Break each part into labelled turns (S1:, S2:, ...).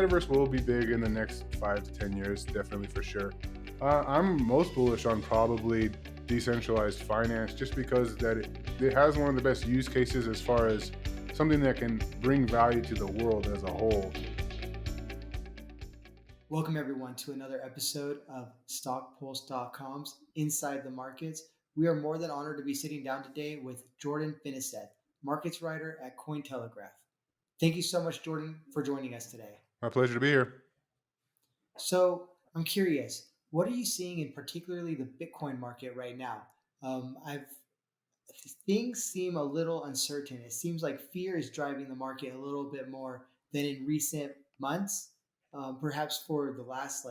S1: Metaverse will be big in the next 5 to 10 years, definitely for sure. I'm most bullish on probably decentralized finance, just because it has one of the best use cases as far as something that can bring value to the world as a whole.
S2: Welcome, everyone, to another episode of StockPulse.com's Inside the Markets. We are more than honored to be sitting down today with Jordan Finneseth, markets writer at Cointelegraph. Thank you so much, Jordan, for joining us today.
S1: My pleasure to be here.
S2: So, I'm curious, what are you seeing in particularly the Bitcoin market right now? I've Things seem a little uncertain. It seems like fear is driving the market a little bit more than in recent months, perhaps for the last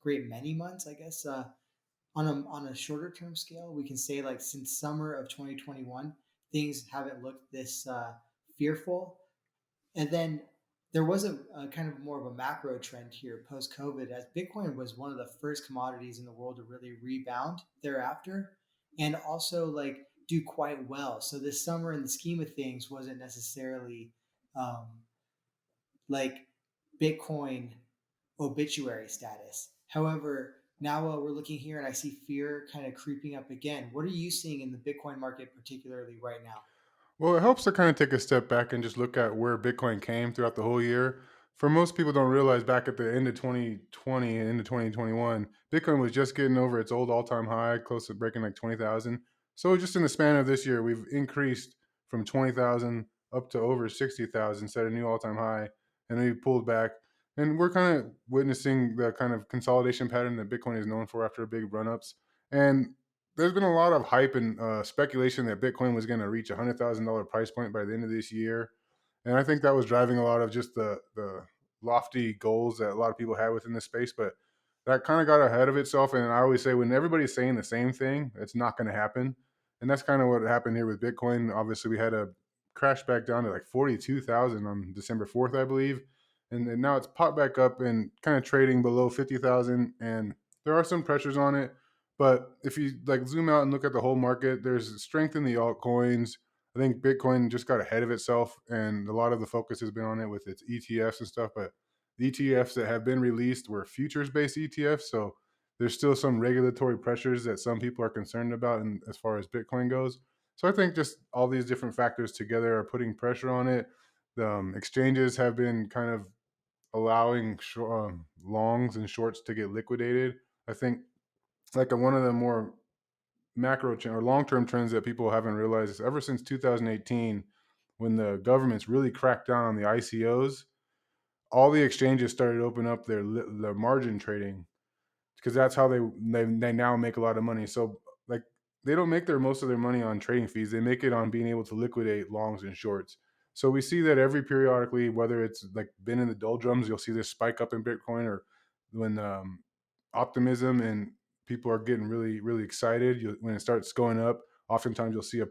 S2: great many months, I guess. On a shorter term scale, we can say like since summer of 2021, things haven't looked this fearful. And then there was a kind of more of a macro trend here post COVID, as Bitcoin was one of the first commodities in the world to really rebound thereafter and also like do quite well. So this summer, in the scheme of things, wasn't necessarily um, like Bitcoin obituary status. However, now we're looking here and I see fear kind of creeping up again. What are you seeing in the Bitcoin market, particularly right now?
S1: Well, it helps to kind of take a step back and just look at where Bitcoin came throughout the whole year. For most people, don't realize back at the end of 2020 and into 2021, Bitcoin was just getting over its old all-time high, close to breaking like 20,000. So just in the span of this year, we've increased from 20,000 up to over 60,000, set a new all-time high, and then we pulled back. And we're kind of witnessing the kind of consolidation pattern that Bitcoin is known for after big run-ups. And there's been a lot of hype and speculation that Bitcoin was going to reach $100,000 price point by the end of this year, and I think that was driving a lot of just the lofty goals that a lot of people had within the space. But that kind of got ahead of itself. And I always say, when everybody's saying the same thing, it's not going to happen. And that's kind of what happened here with Bitcoin. Obviously, we had a crash back down to like 42,000 on December 4th, I believe, and now it's popped back up and kind of trading below 50,000. And there are some pressures on it, but if you like zoom out and look at the whole market, there's strength in the altcoins. I think Bitcoin just got ahead of itself, and a lot of the focus has been on it with its ETFs and stuff. But the ETFs that have been released were futures-based ETFs, so there's still some regulatory pressures that some people are concerned about, and as far as Bitcoin goes. So I think just all these different factors together are putting pressure on it. The exchanges have been kind of allowing longs and shorts to get liquidated. I think like one of the more or long-term trends that people haven't realized is ever since 2018, when the governments really cracked down on the ICOs, all the exchanges started opening up their margin trading, because that's how they now make a lot of money. So like they don't make their most of their money on trading fees. They make it on being able to liquidate longs and shorts. So we see that every periodically, whether it's like been in the doldrums, you'll see this spike up in Bitcoin, or when optimism and people are getting really really excited. When it starts going up, oftentimes you'll see a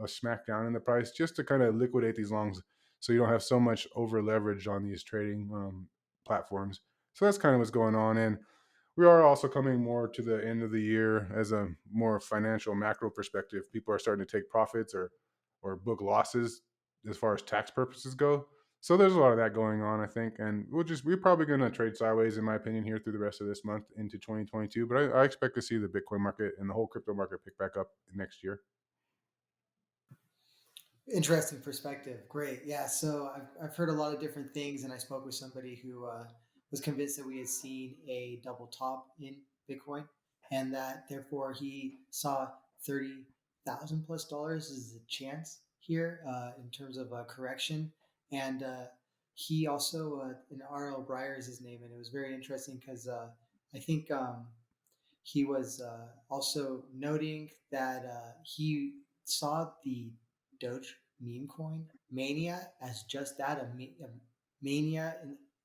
S1: smackdown in the price just to kind of liquidate these longs, so you don't have so much over leverage on these trading platforms. So that's kind of what's going on. And we are also coming more to the end of the year as a more financial macro perspective. People are starting to take profits or book losses as far as tax purposes go. So there's a lot of that going on, I think, and we're probably going to trade sideways, in my opinion, here through the rest of this month into 2022. But I expect to see the Bitcoin market and the whole crypto market pick back up next year.
S2: Interesting perspective. Great. Yeah. So I've heard a lot of different things, and I spoke with somebody who was convinced that we had seen a double top in Bitcoin, and that therefore he saw $30,000+ as a chance here in terms of a correction. And he also, and R.L. Breyer is his name, and it was very interesting because I think he was also noting that he saw the Doge meme coin mania as just that, a mania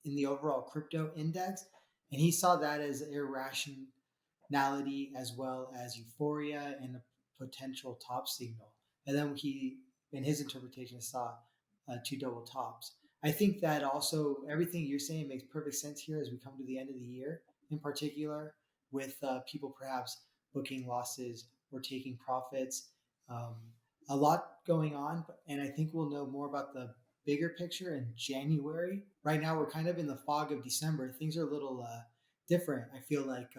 S2: in the overall crypto index. And he saw that as irrationality as well as euphoria and a potential top signal. And then he, in his interpretation, saw two double tops. I think that also everything you're saying makes perfect sense here as we come to the end of the year, in particular, with people perhaps booking losses or taking profits. A lot going on, and I think we'll know more about the bigger picture in January. Right now, we're kind of in the fog of December. Things are a little different. I feel like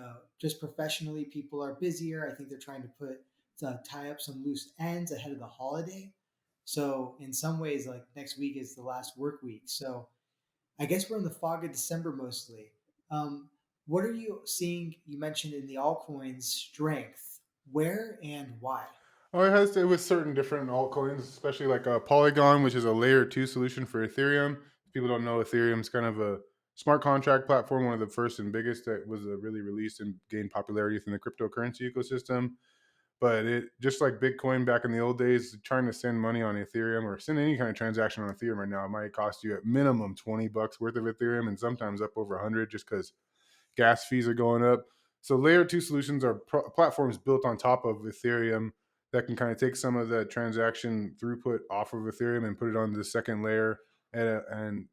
S2: just professionally, people are busier. I think they're trying to tie up some loose ends ahead of the holiday. So in some ways, like next week is the last work week. So I guess we're in the fog of December mostly. What are you seeing? You mentioned in the altcoins strength. Where and why?
S1: Oh, it has to with certain different altcoins, especially like Polygon, which is a layer two solution for Ethereum. If people don't know, Ethereum's kind of a smart contract platform, one of the first and biggest that was really released and gained popularity within the cryptocurrency ecosystem. But it just like Bitcoin back in the old days, trying to send money on Ethereum or send any kind of transaction on Ethereum right now, it might cost you at minimum $20 worth of Ethereum and sometimes up over 100 just because gas fees are going up. So layer two solutions are platforms built on top of Ethereum that can kind of take some of the transaction throughput off of Ethereum and put it on the second layer and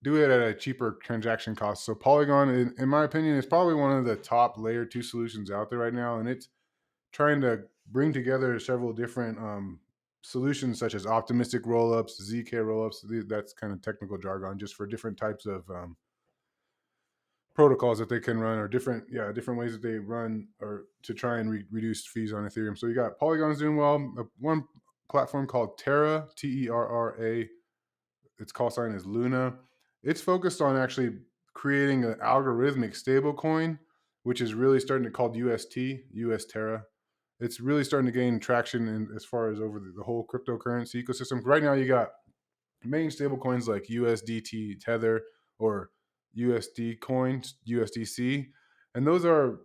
S1: do it at a cheaper transaction cost. So Polygon, in my opinion, is probably one of the top layer two solutions out there right now, and it's trying to bring together several different solutions such as optimistic rollups, ZK rollups. That's kind of technical jargon, just for different types of protocols that they can run, or different ways that they run, or to try and reduce fees on Ethereum. So you got Polygon's doing well. One platform called Terra, Terra. Its call sign is Luna. It's focused on actually creating an algorithmic stablecoin, which is really starting to called UST, US Terra. It's really starting to gain traction as far as over the whole cryptocurrency ecosystem. Right now, you got main stablecoins like USDT Tether or USD coins, USDC, and those are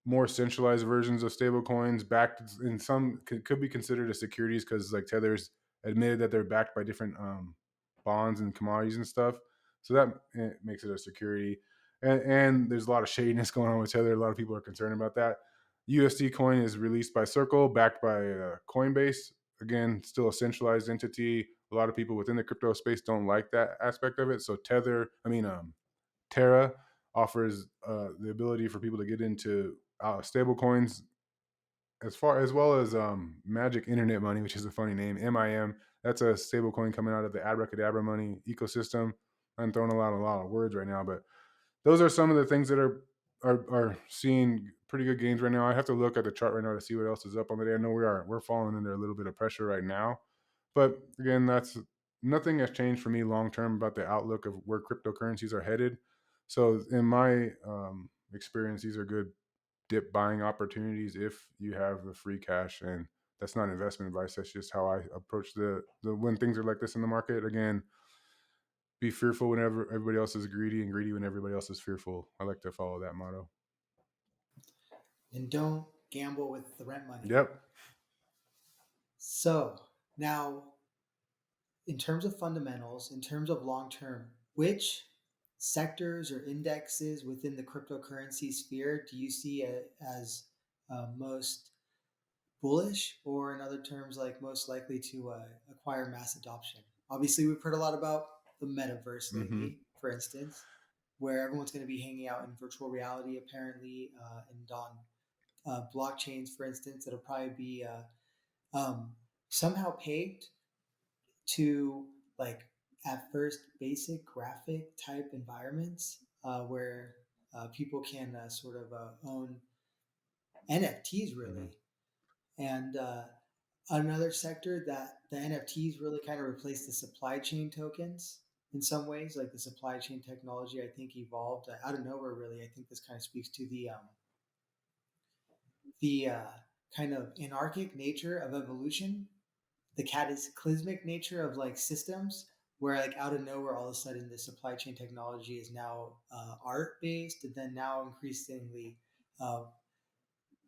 S1: more centralized versions of stablecoins backed in some could be considered as securities because like Tether's admitted that they're backed by different bonds and commodities and stuff. So that makes it a security. And there's a lot of shadiness going on with Tether. A lot of people are concerned about that. USD coin is released by Circle, backed by Coinbase. Again, still a centralized entity. A lot of people within the crypto space don't like that aspect of it. So Terra offers the ability for people to get into stable coins as well as Magic Internet Money, which is a funny name, MIM. That's a stable coin coming out of the Abracadabra Money ecosystem. I'm throwing a lot of words right now, but those are some of the things that are seeing pretty good gains right now. I have to look at the chart right now to see what else is up on the day. I know we're falling under a little bit of pressure right now, but again, that's nothing has changed for me long term about the outlook of where cryptocurrencies are headed. So in my experience, these are good dip buying opportunities if you have the free cash, and that's not investment advice. That's just how I approach the when things are like this in the market. Again, be fearful whenever everybody else is greedy, and greedy when everybody else is fearful. I like to follow that motto.
S2: And don't gamble with the rent money.
S1: Yep.
S2: So now, in terms of fundamentals, in terms of long term, which sectors or indexes within the cryptocurrency sphere do you see as most bullish, or in other terms, like most likely to acquire mass adoption? Obviously, we've heard a lot about the metaverse
S1: Mm-hmm.
S2: lately, for instance, where everyone's going to be hanging out in virtual reality, apparently, and on blockchains, for instance, that'll probably be um, somehow paved to like at first basic graphic type environments where people can sort of own NFTs
S1: Mm-hmm.
S2: really. And another sector that the NFTs really kind of replaced the supply chain tokens in some ways, like the supply chain technology, I think evolved out of nowhere. Really, I think this kind of speaks to the kind of anarchic nature of evolution, the cataclysmic nature of like systems, where like out of nowhere, all of a sudden, the supply chain technology is now art based, and then now increasingly uh,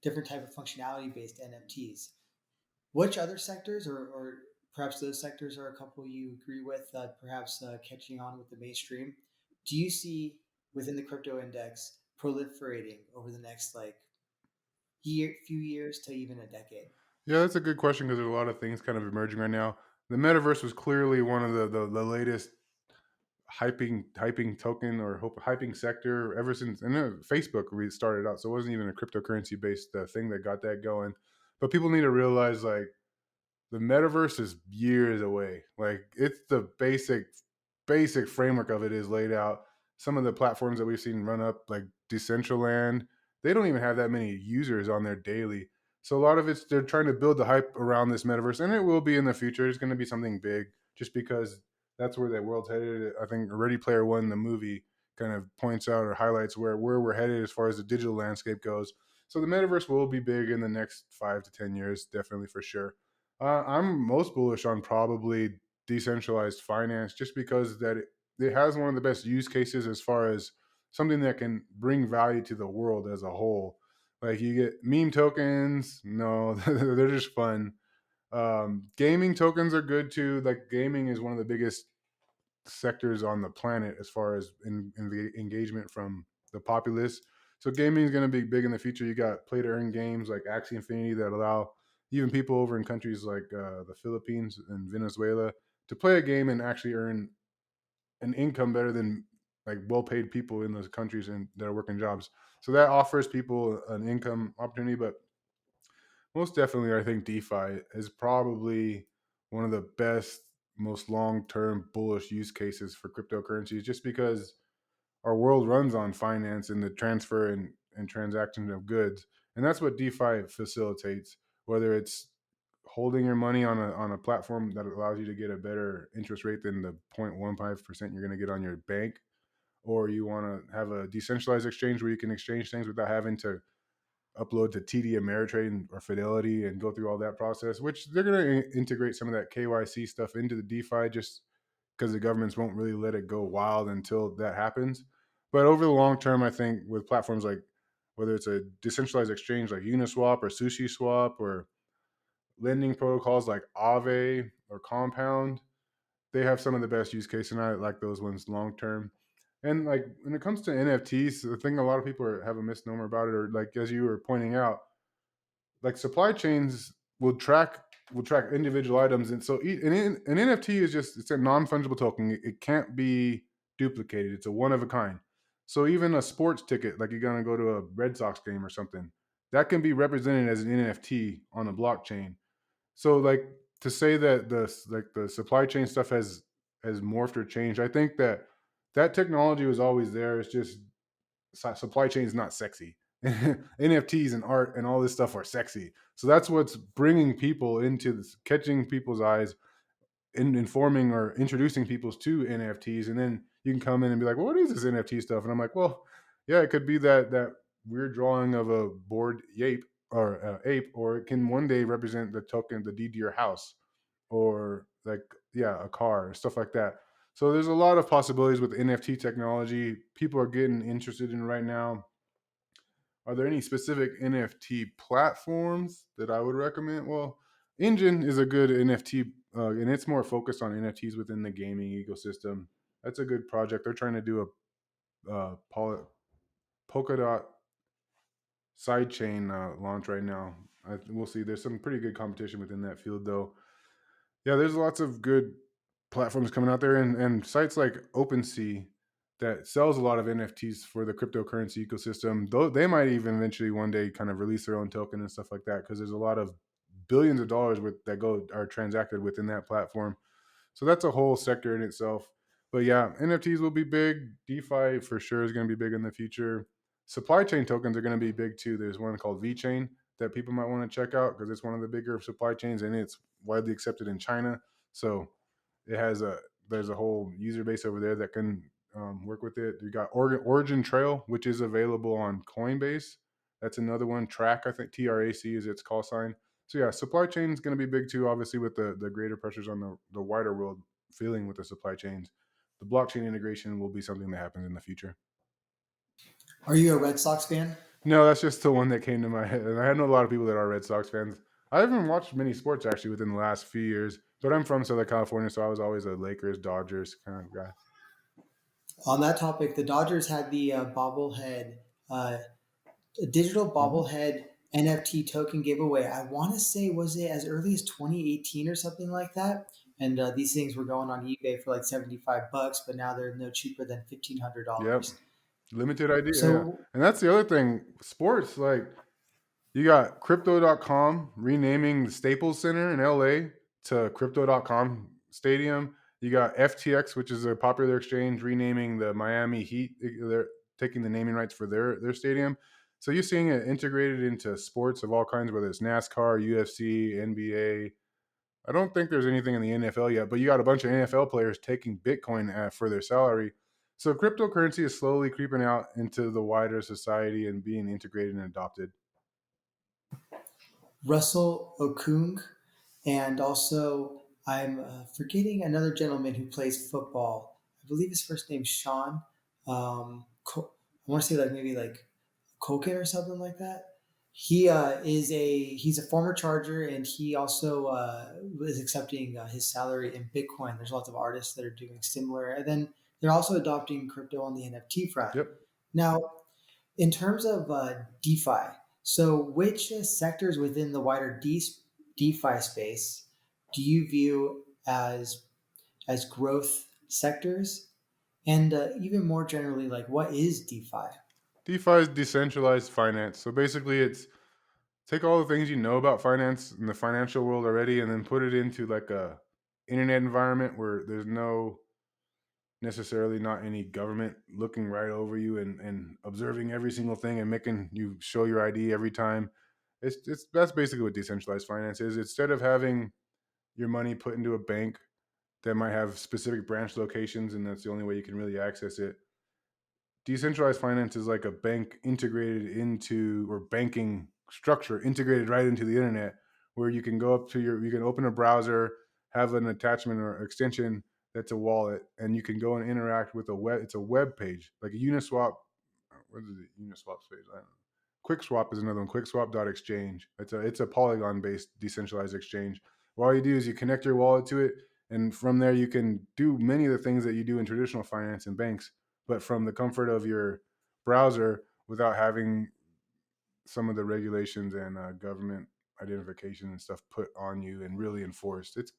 S2: different type of functionality based NFTs. Which other sectors, or perhaps those sectors are a couple you agree with, perhaps catching on with the mainstream, do you see within the crypto index proliferating over the next like few years to even a decade?
S1: Yeah, that's a good question because there's a lot of things kind of emerging right now. The metaverse was clearly one of the latest hyping token or hyping sector ever since, and Facebook really started out, so it wasn't even a cryptocurrency based thing that got that going. But people need to realize like The metaverse is years away. Like it's the basic framework of it is laid out. Some of the platforms that we've seen run up, like Decentraland, they don't even have that many users on there daily. So a lot of it's they're trying to build the hype around this metaverse, and it will be in the future. It's going to be something big, just because that's where the world's headed. I think Ready Player One, the movie, kind of points out or highlights where we're headed as far as the digital landscape goes. So the metaverse will be big in the next 5 to 10 years, definitely for sure. I'm most bullish on probably decentralized finance, just because it has one of the best use cases as far as something that can bring value to the world as a whole. Like you get meme tokens, no, they're just fun. Gaming tokens are good too. Like gaming is one of the biggest sectors on the planet as far as in the engagement from the populace. So gaming is going to be big in the future. You got play to earn games like Axie Infinity that allow even people over in countries like the Philippines and Venezuela to play a game and actually earn an income better than like well-paid people in those countries and that are working jobs. So that offers people an income opportunity. But most definitely, I think DeFi is probably one of the best, most long-term bullish use cases for cryptocurrencies, just because our world runs on finance and the transfer and transaction of goods, and that's what DeFi facilitates. Whether it's holding your money on a platform that allows you to get a better interest rate than the 0.15% you're going to get on your bank, or you want to have a decentralized exchange where you can exchange things without having to upload to TD Ameritrade or Fidelity and go through all that process, which they're going to integrate some of that KYC stuff into the DeFi, just because the governments won't really let it go wild until that happens. But over the long term, I think with platforms like whether it's a decentralized exchange like Uniswap or SushiSwap or lending protocols like Aave or Compound, they have some of the best use case, and I like those ones long term. And like when it comes to NFTs, the thing a lot of people have a misnomer about it, or like as you were pointing out, like supply chains will track individual items, and so an NFT is just it's a non fungible token. It can't be duplicated. It's a one of a kind. So even a sports ticket, like you're gonna go to a Red Sox game or something, that can be represented as an NFT on a blockchain. So like to say that the supply chain stuff has morphed or changed, I think that that technology was always there. It's just supply chain is not sexy. NFTs and art and all this stuff are sexy. So that's what's bringing people into this, catching people's eyes, in informing or introducing people to NFTs. And then you can come in and be like, well, what is this NFT stuff? And I'm like, well, yeah, it could be that weird drawing of a bored ape, or it can one day represent the token, the deed to your house, or like yeah, a car, stuff like that. So there's a lot of possibilities with NFT technology. People are getting interested in right now. Are there any specific NFT platforms that I would recommend? Well, Engine is a good NFT, and it's more focused on NFTs within the gaming ecosystem. That's a good project. They're trying to do a Polkadot sidechain launch right now. We'll see. There's some pretty good competition within that field, though. Yeah, there's lots of good platforms coming out there, and sites like OpenSea that sells a lot of NFTs for the cryptocurrency ecosystem. Though they might even eventually one day kind of release their own token and stuff like that, because there's a lot of billions of dollars that go are transacted within that platform. So that's a whole sector in itself. But yeah, NFTs will be big. DeFi for sure is going to be big in the future. Supply chain tokens are going to be big too. There's one called VeChain that people might want to check out because it's one of the bigger supply chains, and it's widely accepted in China. So it has there's a whole user base over there that can work with it. You got Origin Trail, which is available on Coinbase. That's another one. Track, I think TRAC is its call sign. So yeah, supply chain is going to be big too. Obviously, with the greater pressures on the wider world feeling with the supply chains, the blockchain integration will be something that happens in the future.
S2: Are you a Red Sox fan?
S1: No, that's just the one that came to my head. And I know a lot of people that are Red Sox fans. I haven't watched many sports actually within the last few years, but I'm from Southern California, so I was always a Lakers, Dodgers kind of guy.
S2: On that topic, the Dodgers had the bobblehead, uh, digital
S1: Mhm.
S2: bobblehead NFT token giveaway. I want to say, was it as early as 2018 or something like that? And these things were going on eBay for like $75, but now they're no cheaper than
S1: Yep.
S2: $1,500.
S1: Limited idea, yeah.
S2: So
S1: And that's the other thing. Sports, like You got crypto.com renaming the Staples Center in LA to crypto.com Stadium. You got FTX, which is a popular exchange, renaming the Miami Heat. They're taking the naming rights for their stadium. So you're seeing it integrated into sports of all kinds, whether it's NASCAR, UFC, NBA. I don't think there's anything in the NFL yet, but you got a bunch of NFL players taking Bitcoin for their salary. So cryptocurrency is slowly creeping out into the wider society and being integrated and adopted.
S2: Russell Okung, and also I'm forgetting another gentleman who plays football. I believe his first name's Sean. I want to say like maybe like Koken or something like that. He's a former Charger, and he also is accepting his salary in Bitcoin. There's lots of artists that are doing similar, and then they're also adopting crypto on the NFT front.
S1: Yep.
S2: Now, in terms of DeFi, so which sectors within the wider DeFi space do you view as growth sectors? And even more generally, like what is DeFi?
S1: DeFi is decentralized finance. So basically, it's take all the things you know about finance in the financial world already, and then put it into like a internet environment where there's no necessarily not any government looking right over you and observing every single thing and making you show your ID every time. It's that's basically what decentralized finance is. Instead of having your money put into a bank that might have specific branch locations and that's the only way you can really access it, decentralized finance is like a bank integrated into, or banking structure integrated right into the internet, where you can go up to you can open a browser, have an attachment or extension that's a wallet, and you can go and interact with a web. It's a web page like a Uniswap. What is it? Uniswap page. I don't know. QuickSwap is another one. QuickSwap.exchange. It's a Polygon based decentralized exchange. Where all you do is you connect your wallet to it, and from there you can do many of the things that you do in traditional finance and banks, but from the comfort of your browser without having some of the regulations and government identification and stuff put on you and really enforced. It's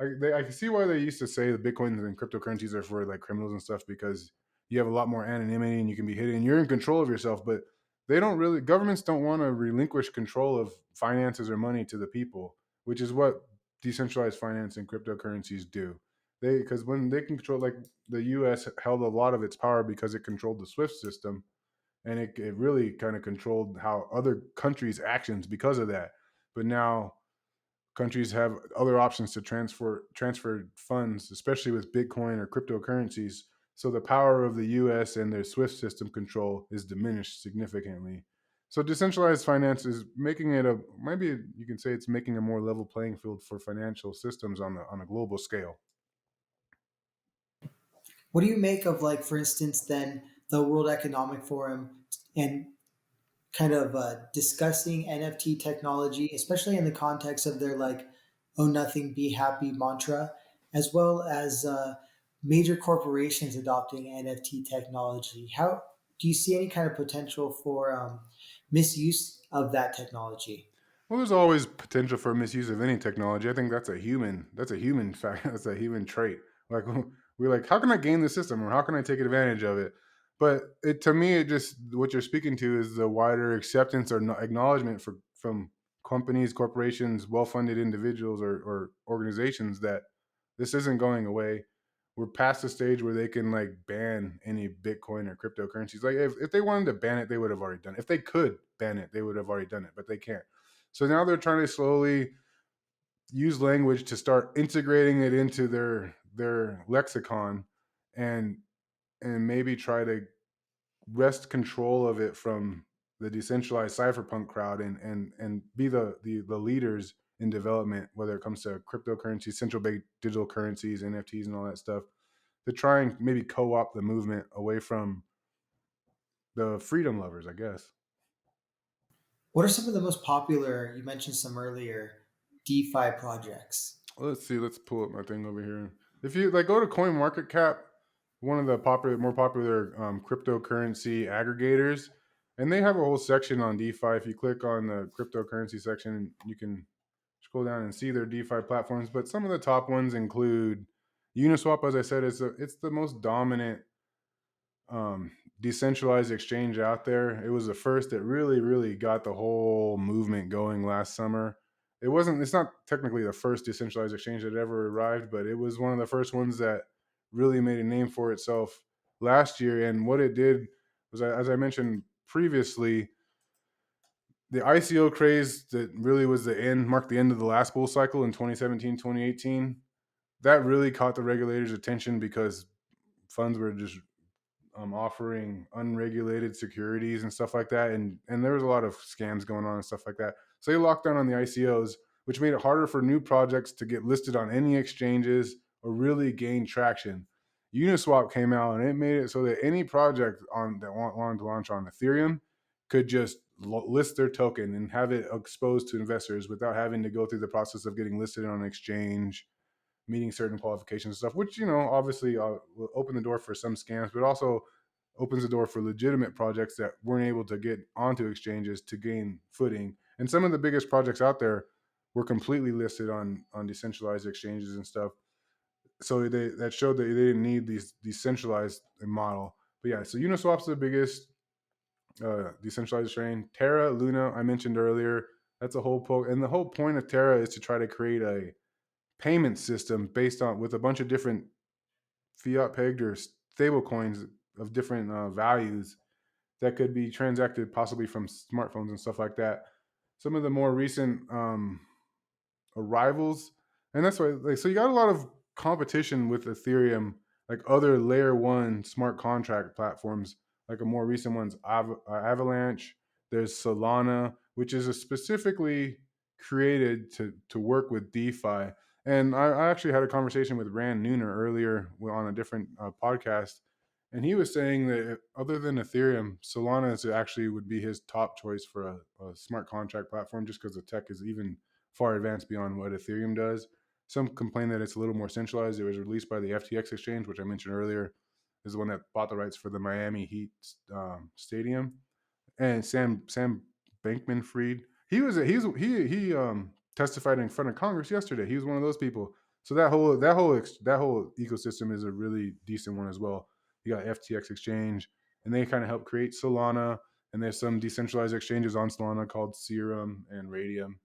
S1: I can see why they used to say the bitcoins and cryptocurrencies are for like criminals and stuff, because you have a lot more anonymity and you can be hidden. You're in control of yourself, but they don't really. Governments don't want to relinquish control of finances or money to the people, which is what decentralized finance and cryptocurrencies do. They because when they control, like the U.S. held a lot of its power because it controlled the SWIFT system, and it really kind of controlled how other countries' actions because of that. But now countries have other options to transfer funds, especially with Bitcoin or cryptocurrencies. So the power of the U.S. and their SWIFT system control is diminished significantly. So decentralized finance is making it a maybe you can say it's making a more level playing field for financial systems on a global scale.
S2: What do you make of, like, for instance, then the World Economic Forum and kind of discussing NFT technology, especially in the context of their like "own nothing, be happy" mantra, as well as major corporations adopting NFT technology? How do you see any kind of potential for misuse of that technology?
S1: Well, there's always potential for misuse of any technology. I think that's a human fact. That's a human trait. Like we're like, how can I game the system, or how can I take advantage of it? But to me, it just what you're speaking to is the wider acceptance or acknowledgement from companies, corporations, well-funded individuals, or organizations that this isn't going away. We're past the stage where they can like ban any Bitcoin or cryptocurrencies. Like if they wanted to ban it, they would have already done it. If they could ban it, they would have already done it, but they can't. So now they're trying to slowly use language to start integrating it into their lexicon, and maybe try to wrest control of it from the decentralized cypherpunk crowd, and be the leaders in development, whether it comes to cryptocurrencies, central bank digital currencies, NFTs, and all that stuff, to try and maybe co-opt the movement away from the freedom lovers, I guess.
S2: What are some of the most popular? You mentioned some earlier DeFi projects.
S1: Let's see. Let's pull up my thing over here. If you like, go to Coin Market Cap, one of the more popular cryptocurrency aggregators, and they have a whole section on DeFi. If you click on the cryptocurrency section, you can scroll down and see their DeFi platforms. But some of the top ones include Uniswap. As I said, it's the most dominant um, decentralized exchange out there. It was the first that really, really got the whole movement going last summer. It's not technically the first decentralized exchange that ever arrived, but it was one of the first ones that really made a name for itself last year. And what it did was, as I mentioned previously, the ICO craze that really was marked the end of the last bull cycle in 2017, 2018. That really caught the regulators' attention because funds were just offering unregulated securities and stuff like that, and there was a lot of scams going on and stuff like that. So they locked down on the ICOs, which made it harder for new projects to get listed on any exchanges or really gain traction. Uniswap came out and it made it so that any project wanted to launch on Ethereum could just list their token and have it exposed to investors without having to go through the process of getting listed on an exchange, meeting certain qualifications and stuff, which, obviously will open the door for some scams, but also opens the door for legitimate projects that weren't able to get onto exchanges to gain footing. And some of the biggest projects out there were completely listed on decentralized exchanges and stuff. So that showed that they didn't need these decentralized model. But yeah, so Uniswap's the biggest decentralized chain. Terra, Luna, I mentioned earlier. That's a and the whole point of Terra is to try to create a payment system based on with a bunch of different fiat pegged or stable coins of different values that could be transacted possibly from smartphones and stuff like that. Some of the more recent arrivals, and that's why, like, so you got a lot of competition with Ethereum, like other layer one smart contract platforms, like a more recent one's Avalanche. There's Solana, which is a specifically created to work with DeFi. And I actually had a conversation with Rand Nooner earlier on a different podcast, and he was saying that other than Ethereum, Solana actually would be his top choice for a smart contract platform, just because the tech is even far advanced beyond what Ethereum does. Some complain that it's a little more centralized. It was released by the FTX exchange, which I mentioned earlier, is the one that bought the rights for the Miami Heat stadium. And Sam Bankman Fried, he testified in front of Congress yesterday. He was one of those people. So that whole ecosystem is a really decent one as well. You got FTX exchange, and they kind of help create Solana. And there's some decentralized exchanges on Solana called Serum and Radium.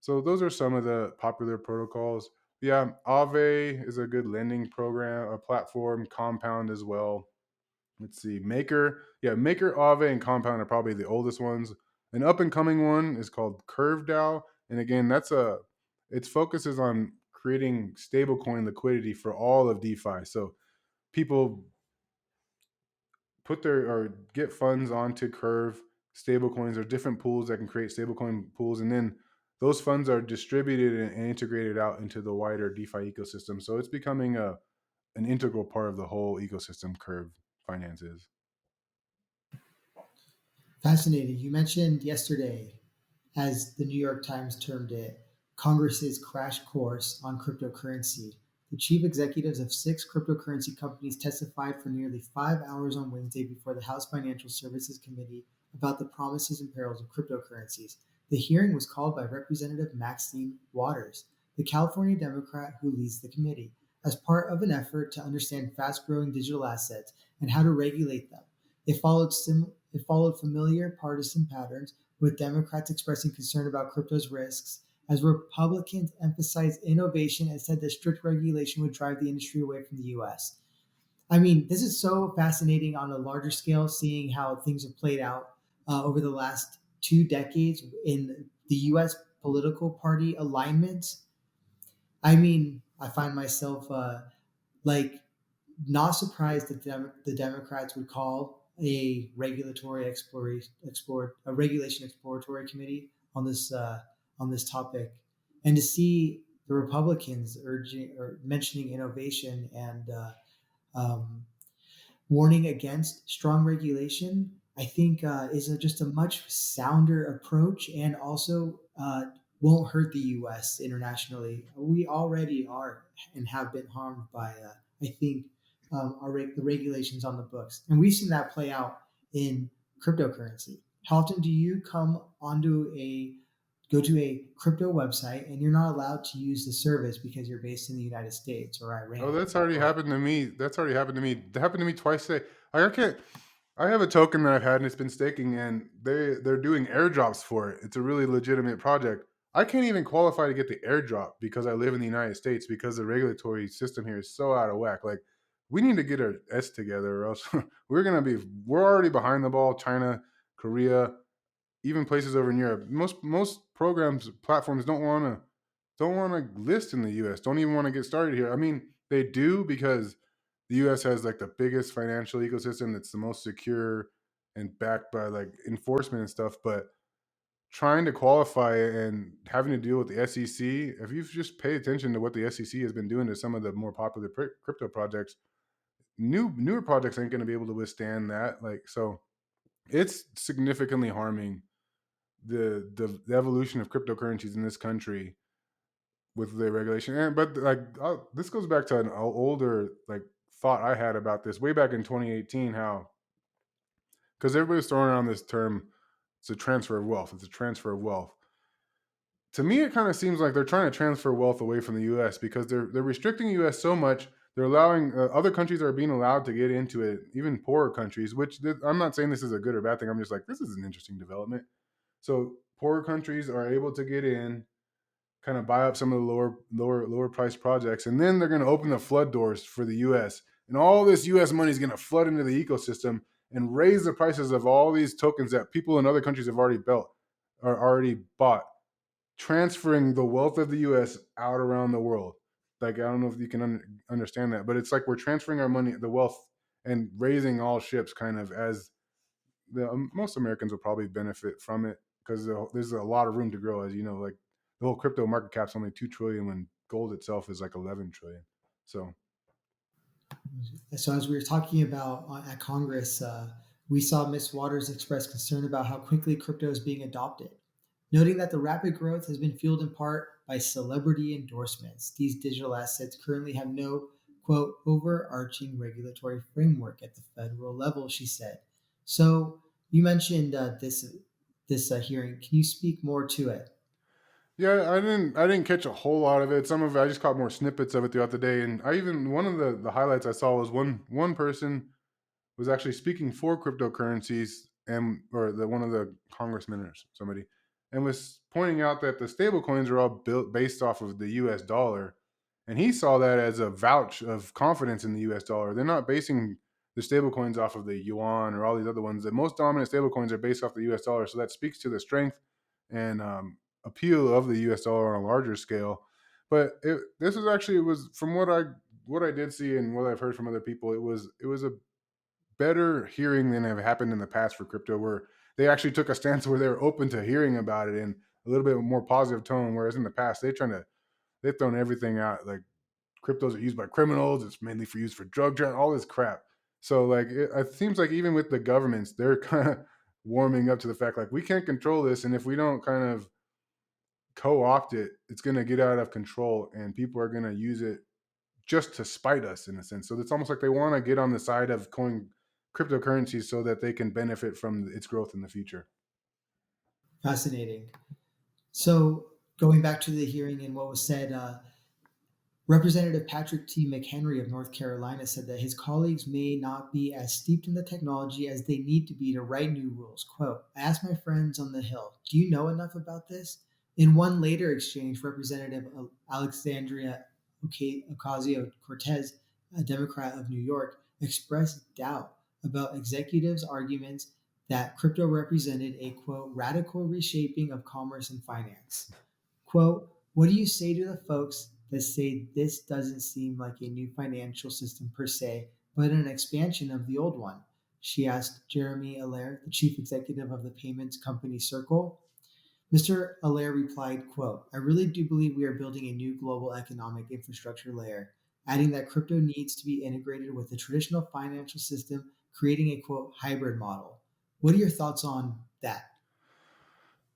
S1: So those are some of the popular protocols. Yeah, Aave is a good lending program, a platform. Compound as well. Let's see, Maker. Yeah, Maker, Aave, and Compound are probably the oldest ones. An up and coming one is called CurveDAO, and again, its focus is on creating stablecoin liquidity for all of DeFi. So people put their or get funds onto Curve stablecoins or different pools that can create stablecoin pools, and then those funds are distributed and integrated out into the wider DeFi ecosystem. So it's becoming an integral part of the whole ecosystem. Curve finances.
S2: Fascinating. You mentioned yesterday, as the New York Times termed it, Congress's crash course on cryptocurrency. The chief executives of 6 cryptocurrency companies testified for nearly 5 hours on Wednesday before the House Financial Services Committee about the promises and perils of cryptocurrencies. The hearing was called by Representative Maxine Waters, the California Democrat who leads the committee, as part of an effort to understand fast growing digital assets and how to regulate them. It followed familiar partisan patterns, with Democrats expressing concern about crypto's risks, as Republicans emphasized innovation and said that strict regulation would drive the industry away from the US. I mean, this is so fascinating on a larger scale, seeing how things have played out over the last 2 decades in the US political party alignments. I mean, I find myself like not surprised that the Democrats would call a a regulation exploratory committee on this topic, and to see the Republicans urging or mentioning innovation and um, warning against strong regulation, I think is just a much sounder approach, and also won't hurt the U.S. internationally. We already are and have been harmed by, I think, the regulations on the books, and we've seen that play out in cryptocurrency. How often do you come onto a go to a crypto website and you're not allowed to use the service because you're based in the United States or
S1: Oh,
S2: Iran,
S1: that's
S2: end
S1: already
S2: quote.
S1: happened to me. That's already happened to me. That happened to me twice today. I can't. I have a token that I've had and it's been staking, and they're doing airdrops for it. It's a really legitimate project. I can't even qualify to get the airdrop because I live in the United States because the regulatory system here is so out of whack. Like we need to get our S together, or else we're already behind the ball. China, Korea, even places over in Europe. Most programs platforms don't want to list in the U.S. Don't even want to get started here. I mean, they do because the U.S. has like the biggest financial ecosystem. That's the most secure and backed by like enforcement and stuff. But trying to qualify and having to deal with the SEC, if you've just paid attention to what the SEC has been doing to some of the more popular crypto projects, newer projects ain't going to be able to withstand that. Like so, it's significantly harming the evolution of cryptocurrencies in this country with the regulation. And but like this goes back to an older like thought I had about this way back in 2018. How because everybody's throwing around this term, it's a transfer of wealth. It's a transfer of wealth. To me, it kind of seems like they're trying to transfer wealth away from the U.S. because they're restricting the U.S. so much. They're allowing other countries are being allowed to get into it, even poorer countries. Which I'm not saying this is a good or bad thing. I'm just like this is an interesting development. So poorer countries are able to get in, kind of buy up some of the lower priced projects, and then they're going to open the flood doors for the U.S. and all this U.S. money is going to flood into the ecosystem and raise the prices of all these tokens that people in other countries have already built or already bought, transferring the wealth of the U.S. out around the world. Like I don't know if you can understand that, but it's like we're transferring our money, the wealth, and raising all ships, kind of as most Americans will probably benefit from it because there's a lot of room to grow. As you know, like the whole crypto market cap's only 2 trillion when gold itself is like 11 trillion. So
S2: So, as we were talking about at Congress, we saw Ms. Waters express concern about how quickly crypto is being adopted, noting that the rapid growth has been fueled in part by celebrity endorsements. These digital assets currently have no, quote, overarching regulatory framework at the federal level, she said. So, you mentioned this hearing. Can you speak more to it?
S1: yeah, I didn't catch a whole lot of it. Some of it I just caught more snippets of it throughout the day, and I even one of the highlights I saw was one person was actually speaking for cryptocurrencies and or the one of the congressmen or somebody, and was pointing out that the stable coins are all built based off of the US dollar. And he saw that as a vouch of confidence in the US dollar. They're not basing the stable coins off of the yuan or all these other ones. The most dominant stable coins are based off the US dollar. So that speaks to the strength and appeal of the US dollar on a larger scale. But this is actually it was from what I did see and what I've heard from other people, it was a better hearing than have happened in the past for crypto, where they actually took a stance where they were open to hearing about it in a little bit more positive tone. Whereas in the past, they've thrown everything out. Like cryptos are used by criminals. It's mainly for use for drug trade, all this crap. So like it seems like even with the governments, they're kind of warming up to the fact like we can't control this, and if we don't kind of co-opt it, it's going to get out of control, and people are going to use it just to spite us in a sense. So it's almost like they want to get on the side of coin cryptocurrencies so that they can benefit from its growth in the future.
S2: Fascinating. So, going back to the hearing and what was said, Representative Patrick T. McHenry of North Carolina said that his colleagues may not be as steeped in the technology as they need to be to write new rules. Quote, I asked my friends on the Hill, do you know enough about this? In one later exchange, Representative Alexandria Ocasio Cortez, a Democrat of New York, expressed doubt about executives' arguments that crypto represented a, quote, radical reshaping of commerce and finance. Quote, what do you say to the folks that say this doesn't seem like a new financial system per se, but an expansion of the old one? She asked Jeremy Allaire, the chief executive of the payments company Circle. Mr. Allaire replied, quote, I really do believe we are building a new global economic infrastructure layer, adding that crypto needs to be integrated with the traditional financial system, creating a, quote, hybrid model. What are your thoughts on that?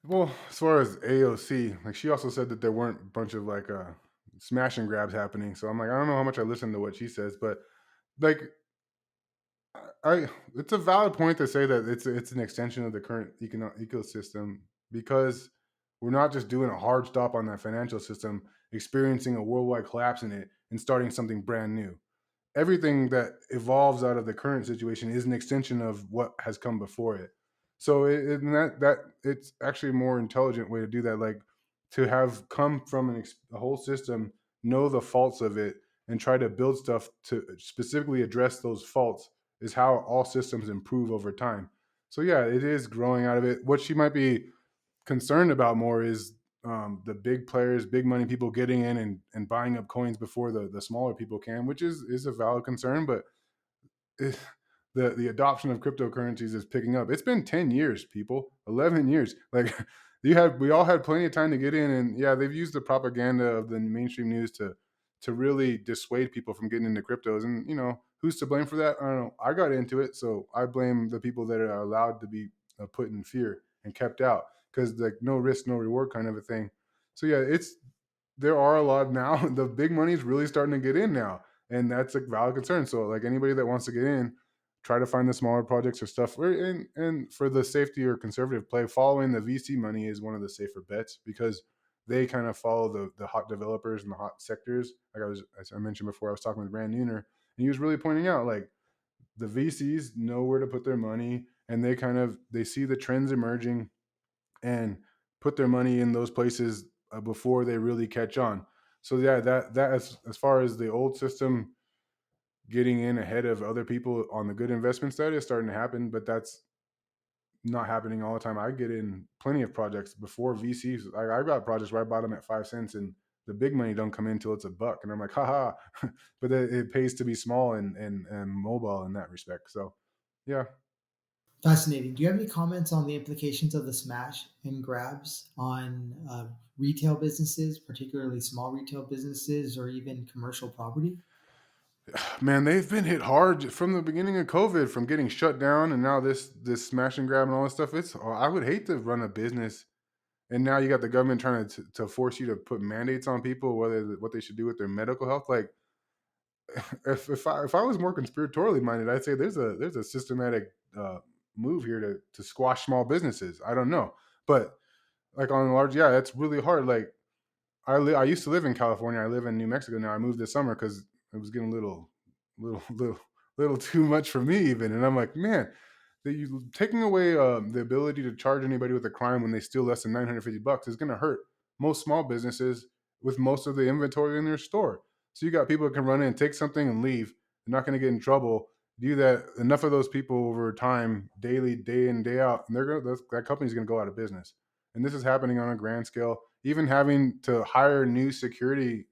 S1: Well, as far as AOC, like she also said that there weren't a bunch of like smash and grabs happening. So I'm like, I don't know how much I listen to what she says, but like it's a valid point to say that it's an extension of the current ecosystem because we're not just doing a hard stop on that financial system, experiencing a worldwide collapse in it, and starting something brand new. Everything that evolves out of the current situation is an extension of what has come before it. So and that it's actually a more intelligent way to do that. Like to have come from a whole system, know the faults of it, and try to build stuff to specifically address those faults is how all systems improve over time. So yeah, it is growing out of it. What she might be concerned about more is the big players, big money people getting in and buying up coins before the smaller people can, which is a valid concern. But it, the adoption of cryptocurrencies is picking up. It's been 10 years, people, 11 years. Like we all had plenty of time to get in, and yeah, they've used the propaganda of the mainstream news to really dissuade people from getting into cryptos. And who's to blame for that? I don't know. I got into it, so I blame the people that are allowed to be put in fear and kept out, because like no risk, no reward kind of a thing. So yeah, there are a lot now. The big money is really starting to get in now, and that's a valid concern. So like anybody that wants to get in, try to find the smaller projects or stuff. And for the safety or conservative play, following the VC money is one of the safer bets, because they kind of follow the hot developers and the hot sectors. Like as I mentioned before, I was talking with Rand Neuner, and he was really pointing out like the VCs know where to put their money, and they see the trends emerging and put their money in those places before they really catch on. So yeah, that as far as the old system getting in ahead of other people on the good investment side is starting to happen, but that's not happening all the time. I get in plenty of projects before VCs. I got projects where I bought them at 5 cents, and the big money don't come in until it's a buck, and I'm like, haha. But it pays to be small and mobile in that respect. So yeah.
S2: Fascinating. Do you have any comments on the implications of the smash and grabs on retail businesses, particularly small retail businesses or even commercial property?
S1: Man, they've been hit hard from the beginning of COVID, from getting shut down, and now this smash and grab and all this stuff. I would hate to run a business, and now you got the government trying to force you to put mandates on people whether what they should do with their medical health. Like if I was more conspiratorially minded, I'd say there's a systematic move here to squash small businesses. I don't know, but like on a large, yeah, that's really hard. Like I used to live in California. I live in New Mexico now. I moved this summer because it was getting a little too much for me even. And I'm like, man, you taking away the ability to charge anybody with a crime when they steal less than $950 is going to hurt most small businesses with most of the inventory in their store. So you got people that can run in, take something, and leave. They're not going to get in trouble. Do that enough of those people over time, daily, day in, day out, and that company's going to go out of business. And this is happening on a grand scale. Even having to hire new security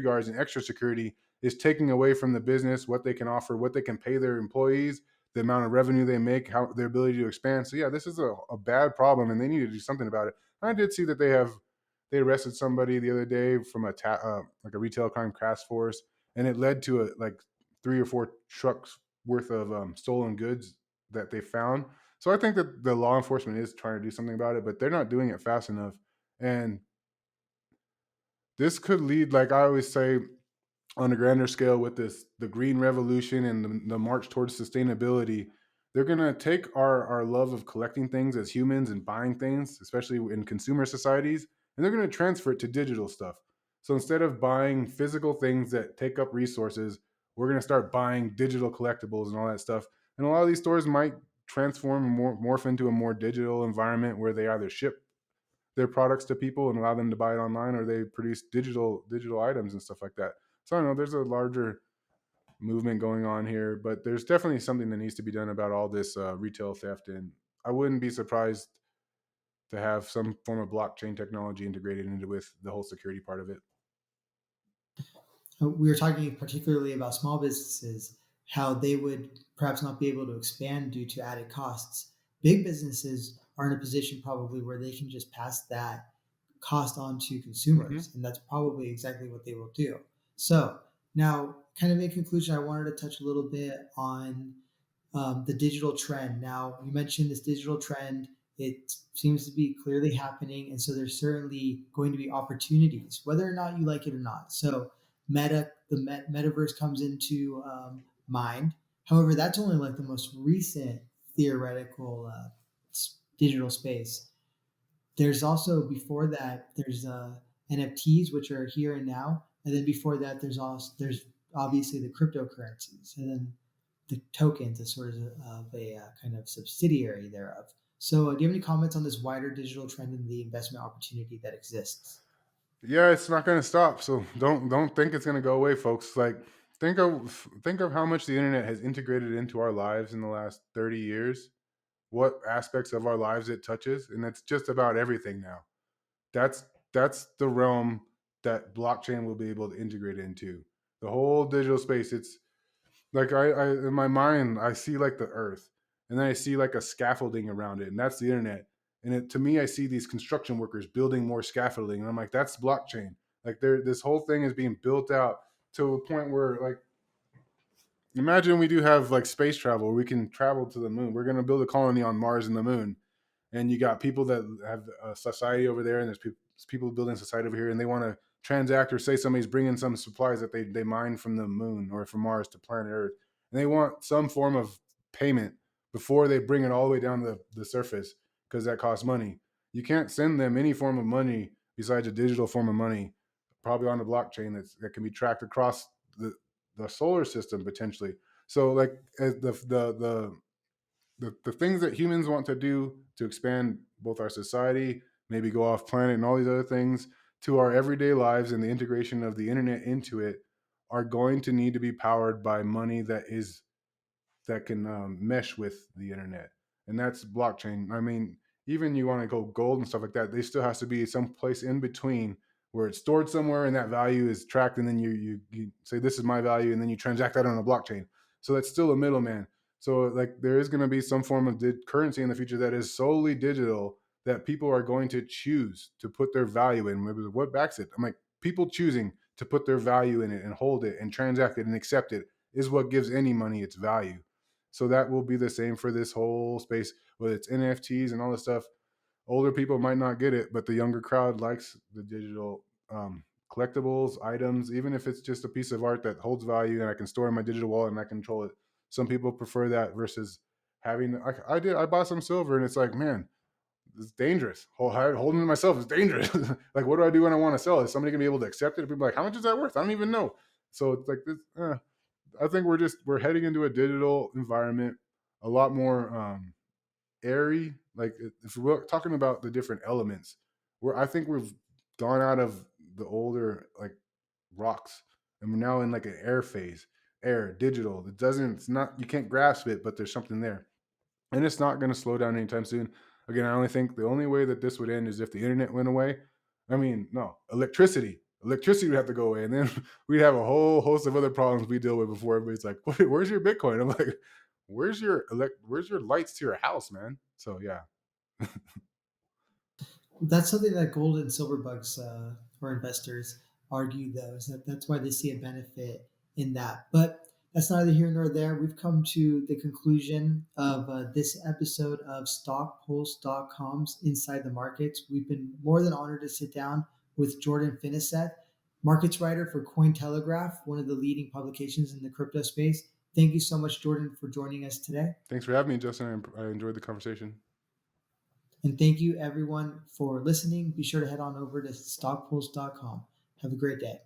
S1: guards and extra security is taking away from the business what they can offer, what they can pay their employees, the amount of revenue they make, how their ability to expand. So yeah, this is a bad problem, and they need to do something about it. I did see that they arrested somebody the other day from like a retail crime task force, and it led to like 3 or 4 trucks worth of stolen goods that they found. So I think that the law enforcement is trying to do something about it, but they're not doing it fast enough. And this could lead, like I always say, on a grander scale with the green revolution and the march towards sustainability. They're going to take our love of collecting things as humans and buying things, especially in consumer societies, and they're going to transfer it to digital stuff. So instead of buying physical things that take up resources, we're going to start buying digital collectibles and all that stuff. And a lot of these stores might transform and morph into a more digital environment where they either ship their products to people and allow them to buy it online, or they produce digital items and stuff like that. So I don't know. There's a larger movement going on here, but there's definitely something that needs to be done about all this retail theft. And I wouldn't be surprised to have some form of blockchain technology integrated into with the whole security part of it.
S2: We were talking particularly about small businesses, how they would perhaps not be able to expand due to added costs. Big businesses are in a position probably where they can just pass that cost on to
S1: Mm-hmm.
S2: consumers, and that's probably exactly what they will do. So, now, kind of in conclusion, I wanted to touch a little bit on the digital trend. Now, you mentioned this digital trend. It seems to be clearly happening, and so there's certainly going to be opportunities, whether or not you like it or not. So, metaverse comes into mind. However, that's only like the most recent theoretical digital space. There's also before that there's NFTs, which are here and now, and then before that there's obviously the cryptocurrencies, and then the tokens as sort of a kind of subsidiary thereof. So, do you have any comments on this wider digital trend and the investment opportunity that exists?
S1: Yeah, it's not going to stop. So don't think it's going to go away, folks. Like think of how much the internet has integrated into our lives in the last 30 years. What aspects of our lives it touches, and it's just about everything now. That's the realm that blockchain will be able to integrate into. The whole digital space. It's like I in my mind I see like the earth, and then I see like a scaffolding around it, and that's the internet. And to me, I see these construction workers building more scaffolding, and I'm like, that's blockchain. Like this whole thing is being built out to a point where, like, imagine we do have like space travel where we can travel to the moon. We're going to build a colony on Mars and the moon, and you got people that have a society over there, and there's people building society over here, and they want to transact, or say somebody's bringing some supplies that they mine from the moon or from Mars to planet Earth, and they want some form of payment before they bring it all the way down to the surface, because that costs money. You can't send them any form of money besides a digital form of money, probably on a blockchain that can be tracked across the solar system potentially. So like as the things that humans want to do to expand both our society, maybe go off planet and all these other things, to our everyday lives, and the integration of the internet into it, are going to need to be powered by money that can mesh with the internet, and that's blockchain. I mean, even you want to go gold and stuff like that, there still has to be some place in between where it's stored somewhere and that value is tracked, and then you say this is my value, and then you transact that on a blockchain. So that's still a middleman. So like there is going to be some form of currency in the future that is solely digital, that people are going to choose to put their value in. Maybe what backs it? I'm like, people choosing to put their value in it and hold it and transact it and accept it is what gives any money its value. So that will be the same for this whole space, whether it's NFTs and all this stuff. Older people might not get it, but the younger crowd likes the digital collectibles, items, even if it's just a piece of art that holds value and I can store in my digital wallet and I control it. Some people prefer that versus having. I bought some silver, and it's like, man, it's dangerous. Holding it myself is dangerous. Like, what do I do when I want to sell it? Is somebody gonna be able to accept it? People are like, how much is that worth? I don't even know. So it's like this. I think we're heading into a digital environment, a lot more airy. Like if we're talking about the different elements, I think we've gone out of the older like rocks, and we're now in like an air phase. Air, digital. It's not, you can't grasp it, but there's something there, and it's not going to slow down anytime soon. Again, I only think the only way that this would end is if the internet went away. I mean, no, electricity. Electricity would have to go away, and then we'd have a whole host of other problems we deal with before everybody's like, "Where's your Bitcoin?" I'm like, Where's your lights to your house, man?" So yeah,
S2: That's something that gold and silver bugs or investors argue, though, is that that's why they see a benefit in that. But that's neither here nor there. We've come to the conclusion of this episode of StockPulse.com's Inside the Markets. We've been more than honored to sit down with Jordan Finneseth, markets writer for Cointelegraph, one of the leading publications in the crypto space. Thank you so much, Jordan, for joining us today.
S1: thanks for having me, Justin. I enjoyed the conversation.
S2: And thank you, everyone, for listening. Be sure to head on over to stockpulse.com. Have a great day.